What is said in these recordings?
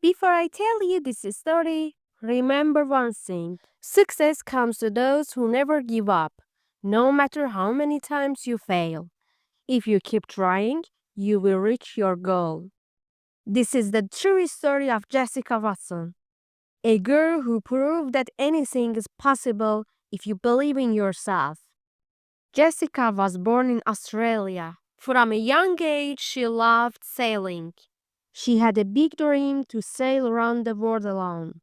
Before I tell you this story, remember one thing. Success comes to those who never give up, no matter how many times you fail. If you keep trying, you will reach your goal. This is the true story of Jessica Watson, a girl who proved that anything is possible if you believe in yourself. Jessica was born in Australia. From a young age, she loved sailing. She had a big dream to sail around the world alone.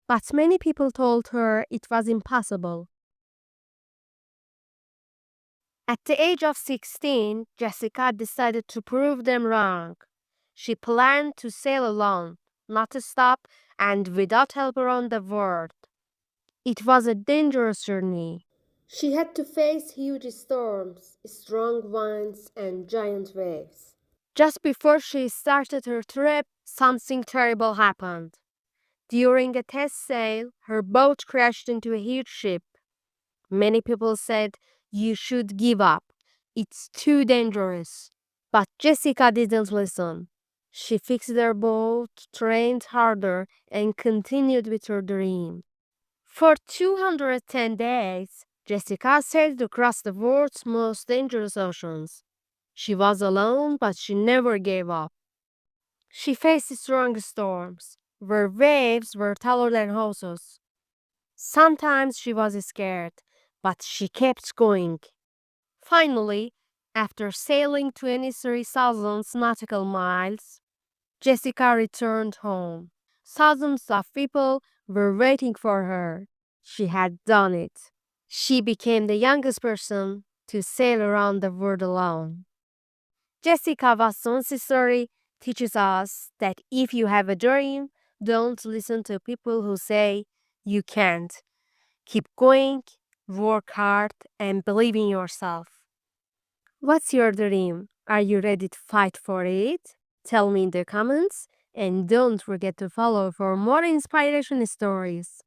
But many people told her it was impossible. At the age of 16, Jessica decided to prove them wrong. She planned to sail alone, not to stop, and without help around the world. It was a dangerous journey. She had to face huge storms, strong winds, and giant waves. Just before she started her trip, something terrible happened. During a test sail, her boat crashed into a huge ship. Many people said, "You should give up. It's too dangerous." But Jessica didn't listen. She fixed her boat, trained harder, and continued with her dream. For 210 days, Jessica sailed across the world's most dangerous oceans. She was alone, but she never gave up. She faced strong storms, where waves were taller than houses. Sometimes she was scared, but she kept going. Finally, after sailing 23,000 nautical miles, Jessica returned home. Thousands of people were waiting for her. She had done it. She became the youngest person to sail around the world alone. Jessica Watson's story teaches us that if you have a dream, don't listen to people who say you can't. Keep going, work hard, and believe in yourself. What's your dream? Are you ready to fight for it? Tell me in the comments, and don't forget to follow for more inspiration stories.